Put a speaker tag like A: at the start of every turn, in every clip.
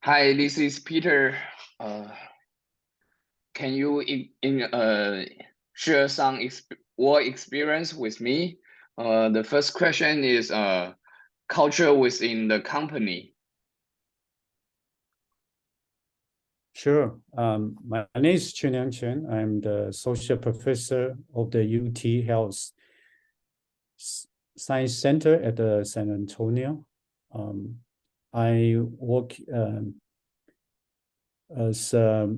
A: Hi, this is Peter. Can you share some work experience with me? The first question is culture within the company.
B: Sure. My name is Chun-Liang. I'm the associate professor of the UT Health Science Center at the San Antonio. I work as a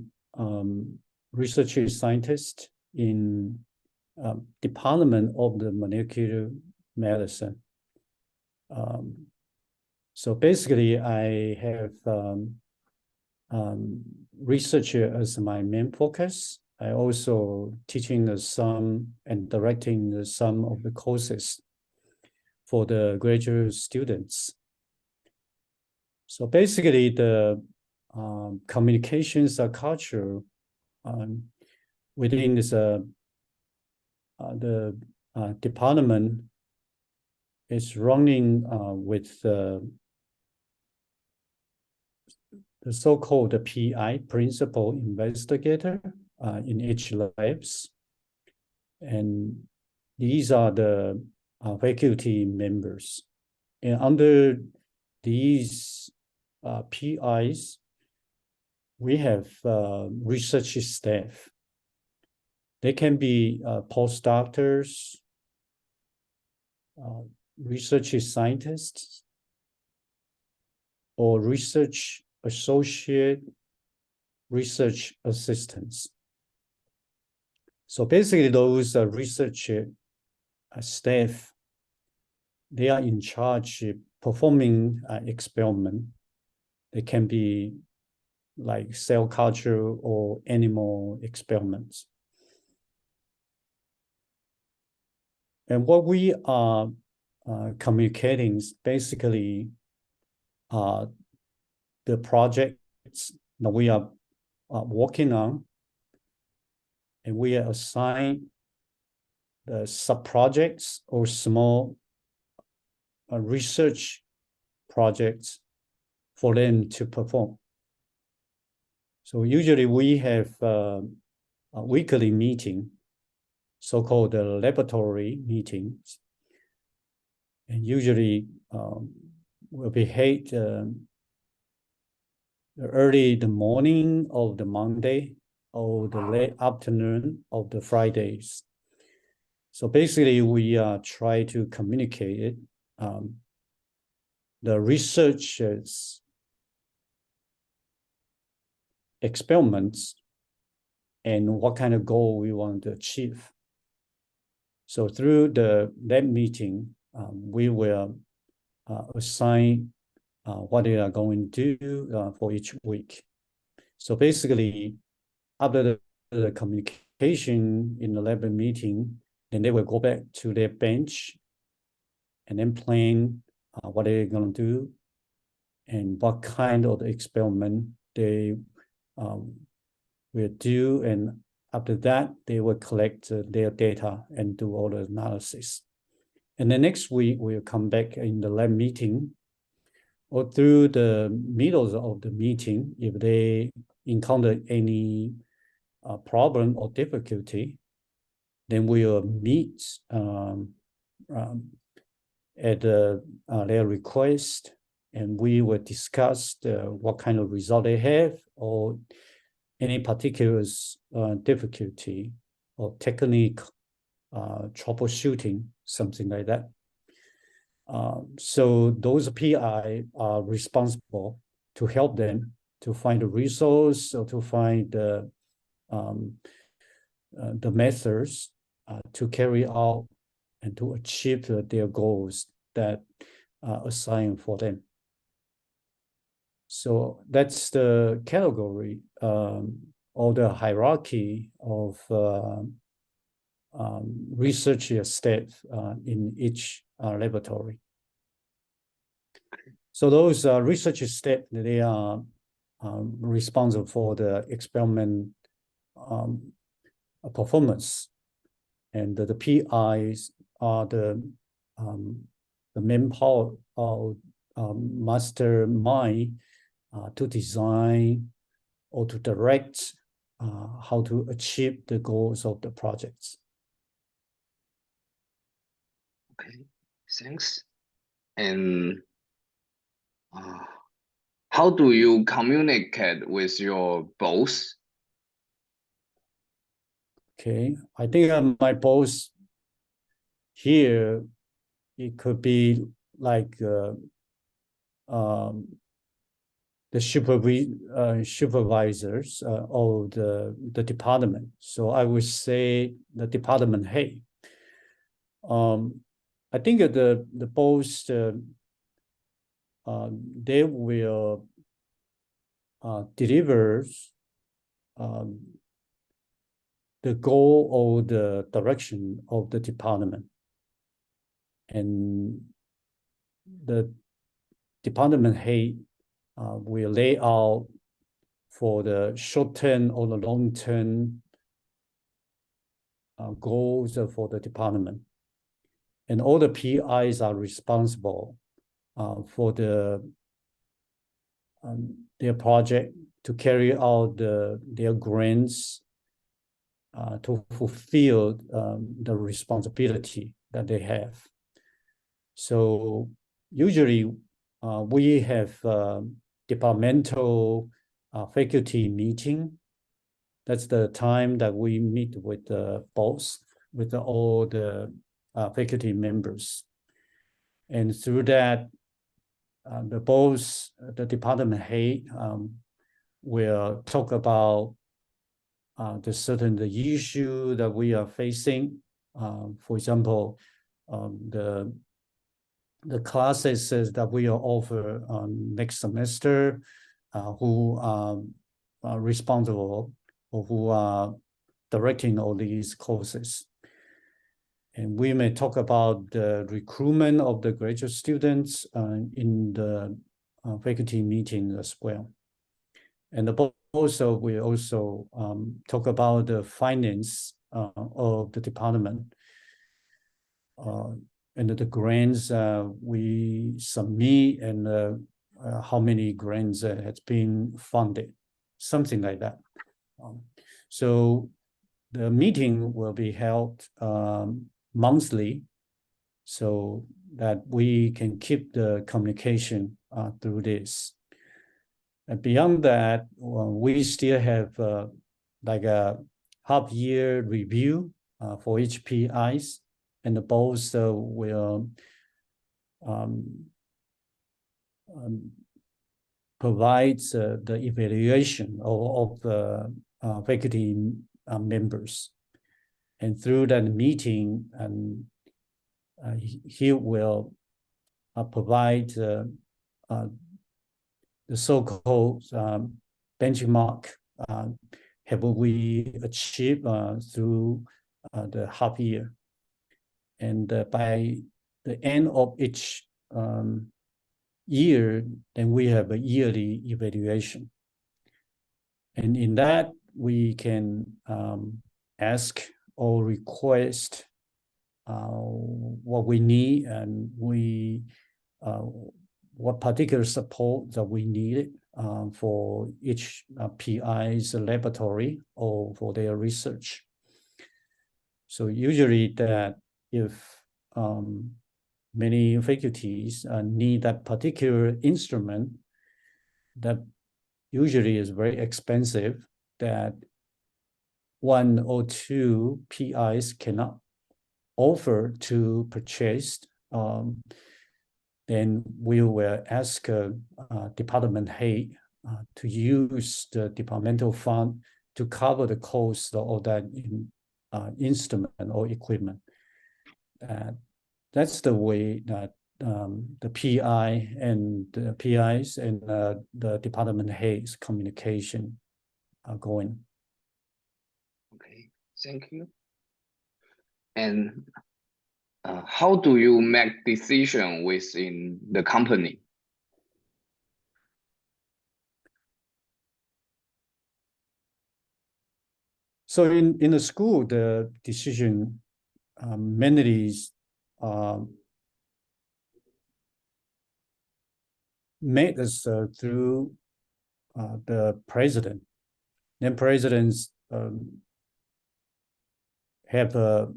B: research scientist in Department of the Molecular Medicine. So basically, I have research as my main focus. I also teaching some and directing some of the courses for the graduate students. So basically, the communications culture within this the department is running with the so-called PI, principal investigator, in each labs. And these are the faculty members. And under these PIs, we have research staff. They can be postdoctors, research scientists, or research associate, research assistants. So basically those research staff, they are in charge of performing experiment. They can be like cell culture or animal experiments. And what we are communicating is basically the projects that we are working on, and we are assigned the sub-projects or small research projects for them to perform. So usually we have a weekly meeting, so-called laboratory meetings, and usually will be held early the morning of the Monday or the late afternoon of the Fridays. So basically, we try to communicate the researchers' experiments and what kind of goal we want to achieve. So through that meeting, we will assign what they are going to do for each week. So basically, after the communication in the lab meeting, then they will go back to their bench and then plan what they're going to do and what kind of experiment they will do. And after that, they will collect their data and do all the analysis. And the next week, we'll come back in the lab meeting, or through the middle of the meeting, if they encounter any problem or difficulty, then we will meet at their request, and we will discuss what kind of result they have or any particular difficulty or technique troubleshooting, something like that. So those PI are responsible to help them to find the resource or to find the methods to carry out and to achieve their goals that are assigned for them. So that's the category or the hierarchy of research staff in each laboratory. So those research staff, they are responsible for the experiment performance, and the PIs are the manpower or mastermind to design or to direct how to achieve the goals of the projects.
A: Okay, thanks. And how do you communicate with your boss?
B: Okay, I think my boss here, it could be like um, the supervisors of the department. So I would say the department head. I think the boss they will deliver the goal or the direction of the department, and the department head will lay out for the short-term or the long-term goals for the department. And all the PIs are responsible for their project to carry out their grants to fulfill the responsibility that they have. So usually we have departmental faculty meeting. That's the time that we meet with the boss, with all the faculty members. And through that, the boss, the department head will talk about the issue that we are facing. For example, the classes that we will offer next semester, who are responsible or who are directing all these courses. And we may talk about the recruitment of the graduate students in the faculty meeting as well. And also we also talk about the finance of the department and the grants we submit, and how many grants has been funded, something like that. So the meeting will be held monthly, so that we can keep the communication through this. And beyond that, we still have like a half-year review for each PIs, and the boss will provide the evaluation of the faculty members. And through that meeting, he will provide the so-called benchmark have we achieved through the half year. And by the end of each year, then we have a yearly evaluation. And in that, we can ask or request what we need, and what particular support that we needed for each PI's laboratory or for their research. So usually that if many faculties need that particular instrument that usually is very expensive, that one or two PIs cannot offer to purchase, then we will ask department head to use the departmental fund to cover the cost of that instrument or equipment. That's the way that the PI and the PIs and the department heads communication are going.
A: Okay, thank you. And how do you make decision within the company?
B: So in the school, the decision mainly is made us through the president. Then presidents have the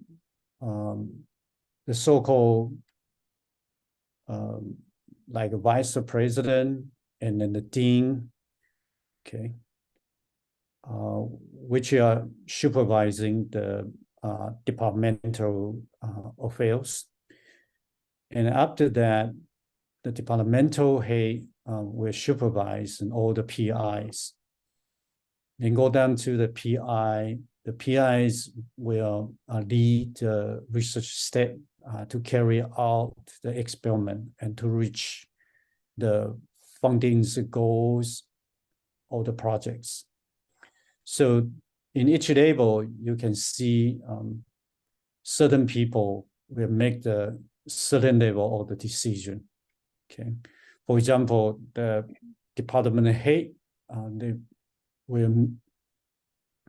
B: so-called like a vice president and then the dean, okay, which are supervising the departmental affairs. And after that, the departmental head will supervise all the PIs. Then go down to the PI. The PIs will lead the research step to carry out the experiment and to reach the funding's goals of the projects. So in each level, you can see certain people will make the certain level of the decision. Okay, for example, the department head they will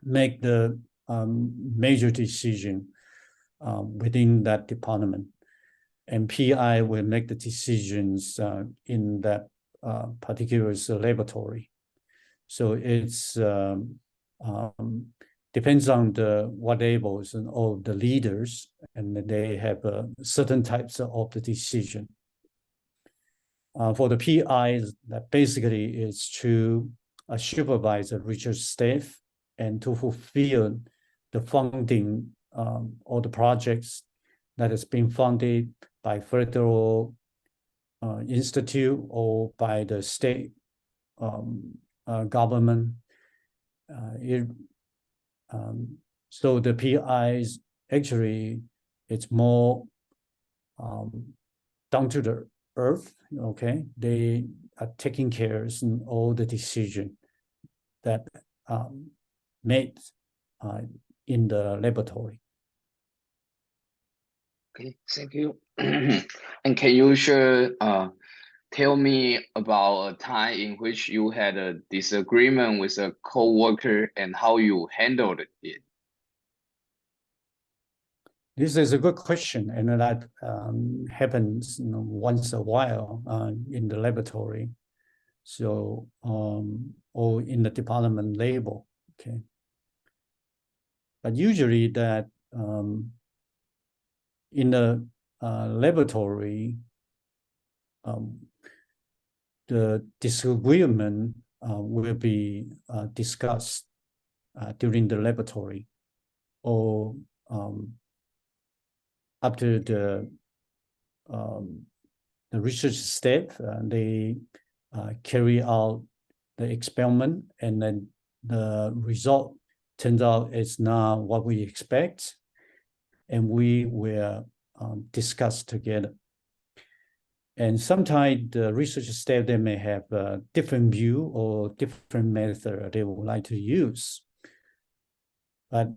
B: make the major decision within that department, and PI will make the decisions in that particular laboratory. So it's depends on what labels and all the leaders, and they have certain types of the decision. For the PIs, that basically is to supervise the research staff and to fulfill the funding or the projects that has been funded by federal institute or by the state government. So the PIs actually it's more down to the earth. Okay, they are taking care of all the decision that made in the laboratory.
A: Okay, thank you. And can you share, tell me about a time in which you had a disagreement with a co-worker and how you handled it?
B: This is a good question, and that happens once a while in the laboratory. So, or in the department label, okay. But usually that in the laboratory, the disagreement will be discussed during the laboratory, or after the research step, they carry out the experiment, and then the result turns out it's not what we expect, and we will discuss together. And sometimes the research staff, they may have a different view or different method they would like to use. But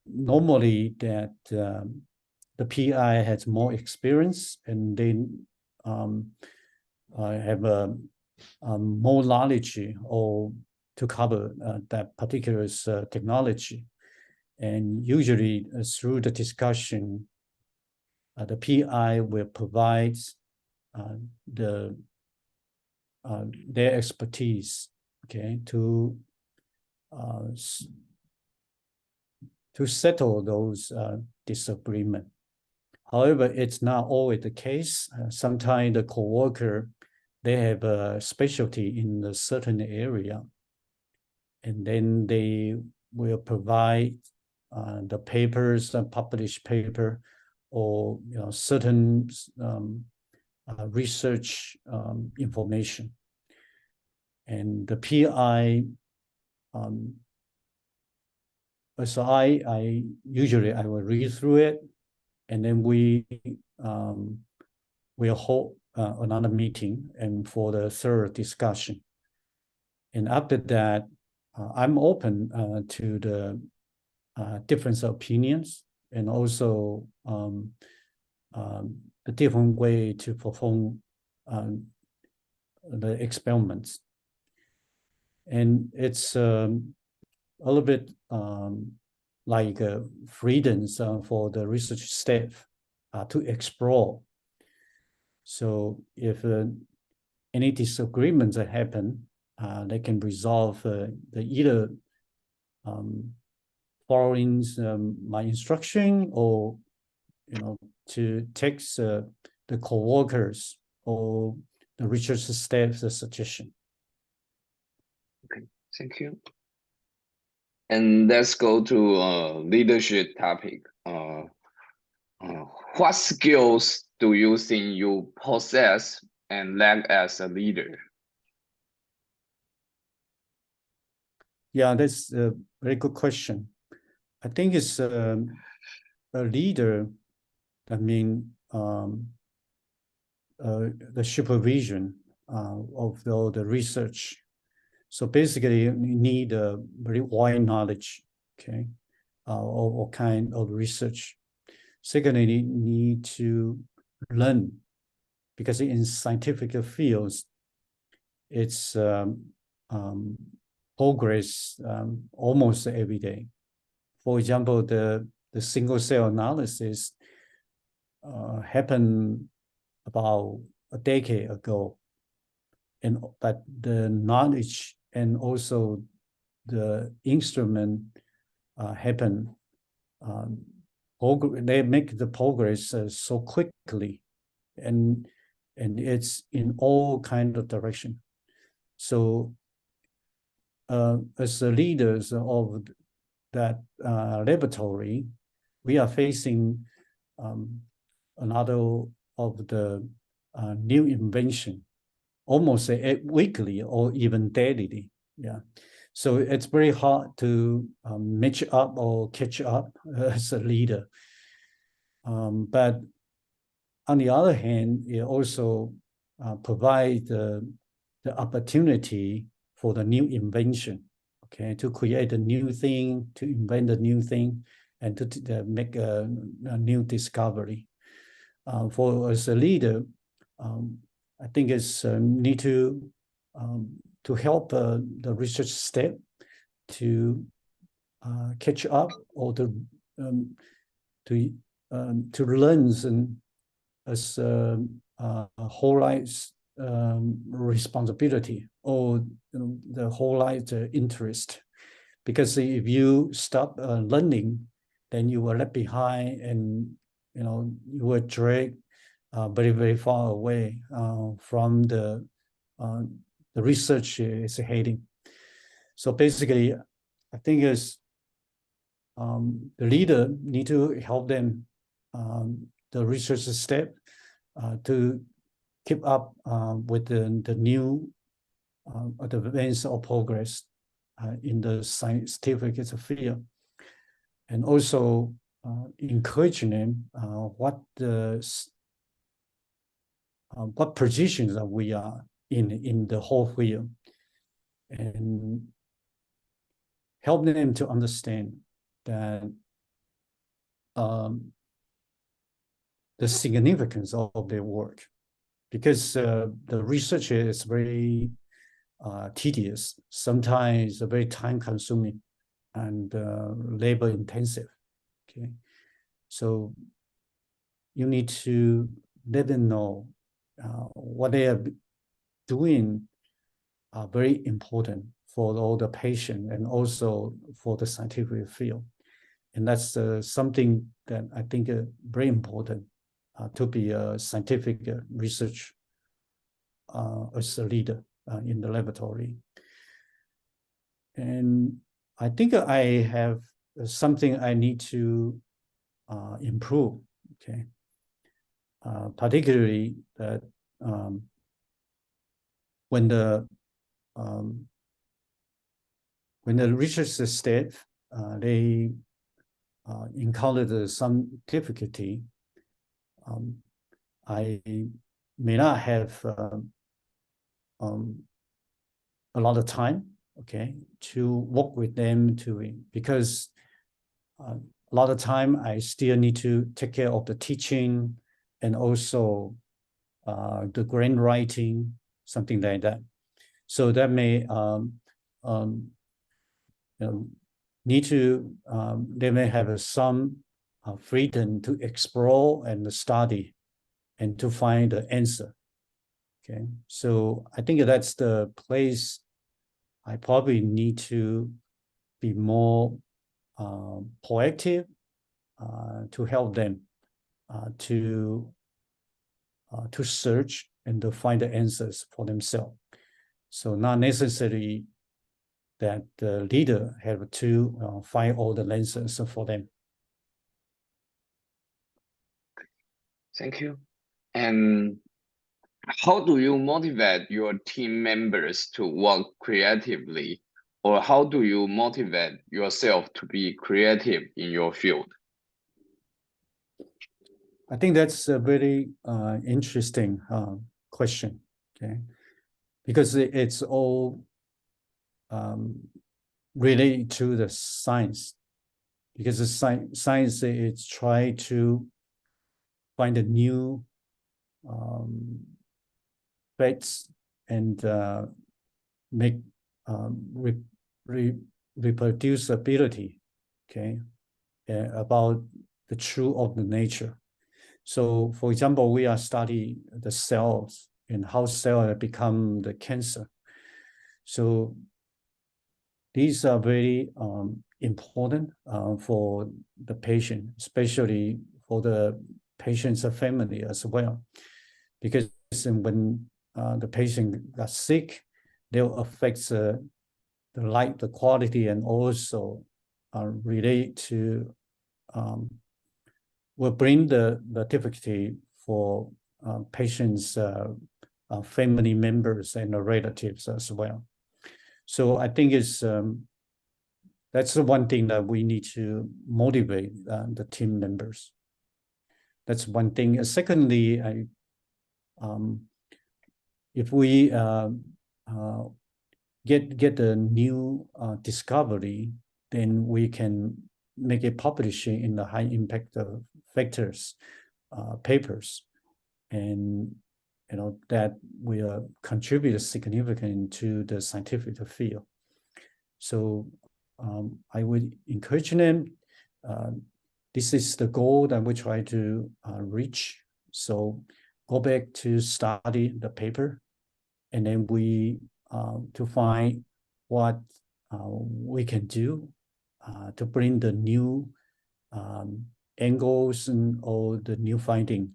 B: normally that the PI has more experience, and they have more knowledge or to cover that particular technology. And usually through the discussion, the PI will provide their expertise, okay, to settle those disagreements. However, it's not always the case. Sometimes the co-worker, they have a specialty in a certain area, and then they will provide the papers, published paper, or certain research information. And the PI, so I usually will read through it, and then we will hold another meeting and for the third discussion. And after that, I'm open to the difference of opinions, and also the different way to perform the experiments. And it's a little bit like freedoms for the research staff to explore. So if any disagreements that happen, they can resolve the either following my instruction, or to text the co-workers or the research staff's suggestion.
A: Okay, thank you. And let's go to leadership topic. What skills do you think you possess and lack as a leader?
B: Yeah, that's a very good question. I think it's a leader. I mean, the supervision of the research. So basically, you need a very wide knowledge, okay, or kind of research. Secondly, you need to learn, because in scientific fields, it's progress almost every day. For example, the single cell analysis happened about a decade ago, but the knowledge and also the instrument happen. They make the progress so quickly, and it's in all kind of direction. So as the leaders of that laboratory, we are facing another of the new invention, almost weekly or even daily. Yeah. So it's very hard to match up or catch up as a leader. But on the other hand, it also provides the opportunity for the new invention, okay, to create a new thing, to invent a new thing, and to make a new discovery. For as a leader, I think it's need to help the research staff to catch up, or to learn and as a whole life responsibility, or the whole life interest. Because if you stop learning, then you were left behind, and you were dragged very, very far away from the research is heading. So basically, I think is the leader need to help them, the research step, to keep up with the new advance or progress in the scientific field, and also encouraging them what positions that we are in the whole field, and help them to understand that the significance of their work, because the research is very tedious, sometimes very time-consuming and labor-intensive. Okay, so you need to let them know what they are doing are very important for all the patient and also for the scientific field. And that's something that I think very important to be a scientific research as a leader in the laboratory. And I think I have something I need to improve, okay? Particularly that when the research staff they encountered some difficulty, I may not have a lot of time, okay, to work with them because a lot of time I still need to take care of the teaching and also the grant writing, something like that. So that may need to they may have some freedom to explore and study and to find the answer. Okay, so I think that's the place I probably need to be more proactive to help them to search and to find the answers for themselves. So not necessarily that the leader have to find all the answers for them.
A: Thank you. And how do you motivate your team members to work creatively, or how do you motivate yourself to be creative in your field?
B: I think that's a very interesting question, okay? Because it's all related to the science. Because the science is try to find a new facts and make reproducibility, okay, about the truth of the nature. So, for example, we are studying the cells and how cells become the cancer. So these are very important for the patient, especially for the patient's family as well, because when the patient got sick, they'll affect the light, the quality, and also relate to will bring the difficulty for patients' family members and the relatives as well. So I think it's that's the one thing that we need to motivate the team members. That's one thing. Secondly, if we get a new discovery, then we can make it publishing in the high impact factors papers, and that will contribute significantly to the scientific field. So I would encourage them. This is the goal that we try to reach. So go back to study the paper, and then we to find what we can do to bring the new angles and all the new finding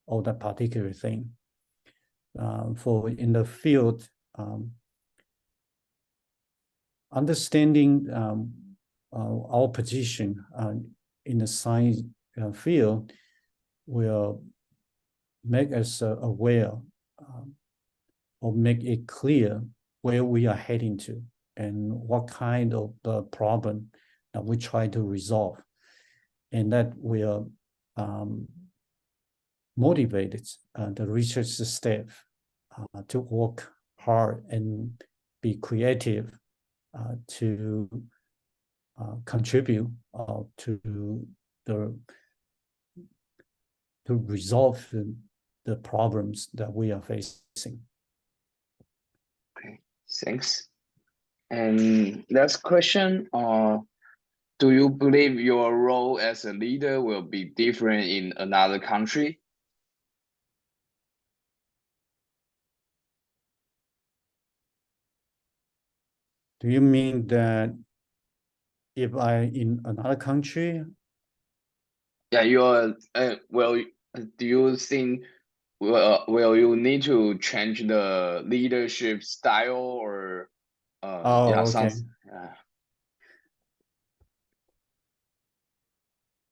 B: of that particular thing. For in the field, understanding our position in the science field will make us aware or make it clear where we are heading to and what kind of problem that we try to resolve. And that will motivate the research staff to work hard and be creative to contribute to resolve the problems that we are facing.
A: Okay, thanks. And last question, do you believe your role as a leader will be different in another country?
B: Do you mean that if I in another country?
A: Yeah, you're well, do you think will you need to change the leadership style or yeah,
B: Okay.
A: sounds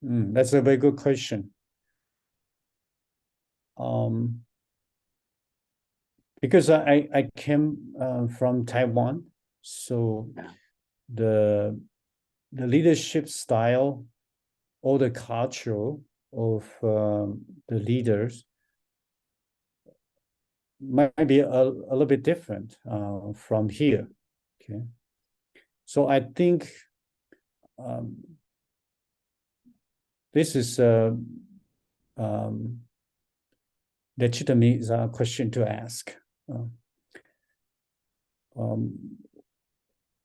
B: That's a very good question. Because I came from Taiwan, so
A: yeah.
B: the leadership style or the culture of the leaders might be a little bit different from here. Okay, so I think this is a legitimate question to ask.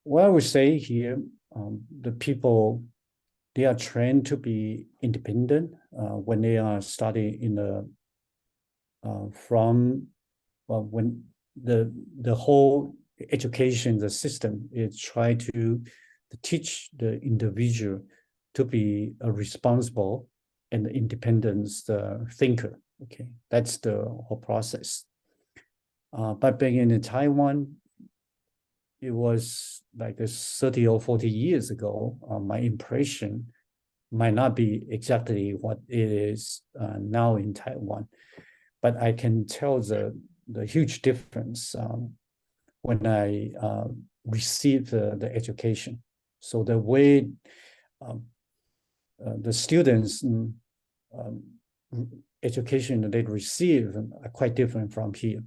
B: What I would say here, the people, they are trained to be independent when they are studying in the from when the whole education, the system is try to teach the individual to be a responsible and independent thinker. Okay, that's the whole process. But back in Taiwan, it was like 30 or 40 years ago. My impression might not be exactly what it is now in Taiwan, but I can tell the huge difference when I received the education. So the way the students education they receive are quite different from here.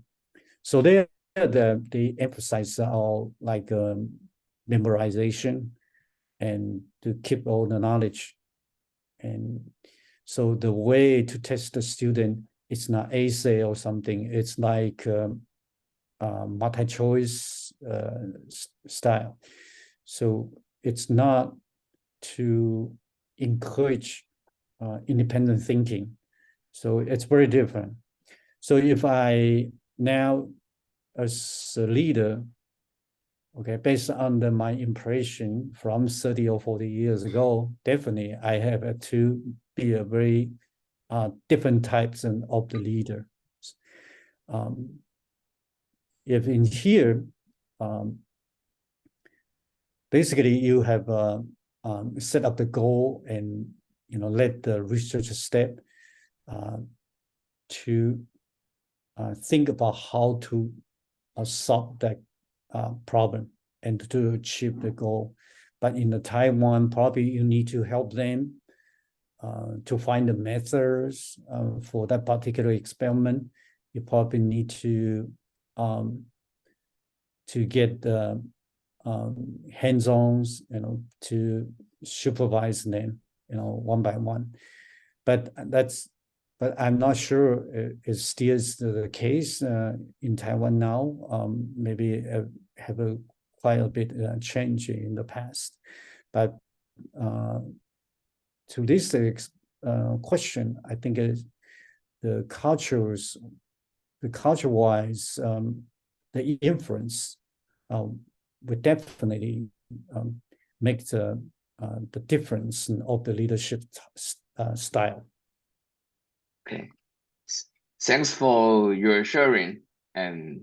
B: So they emphasize all like memorization and to keep all the knowledge. And so the way to test the student, it's not essay or something. It's like multi-choice style. So it's not to encourage independent thinking. So it's very different. So if I now, as a leader, okay, based on my impression from 30 or 40 years ago, definitely I have to be a very different types of the leader. If in here, basically you have set up the goal and let the researcher step to think about how to solve that problem and to achieve the goal. But in the Taiwan, probably you need to help them to find the methods for that particular experiment. You probably need to get the hands-ons, to supervise them, one by one. But I'm not sure it still is the case in Taiwan now. Maybe have quite a bit change in the past. But to this question, I think the culture-wise, the influence would definitely make the difference of the leadership style.
A: Okay, thanks for your sharing, and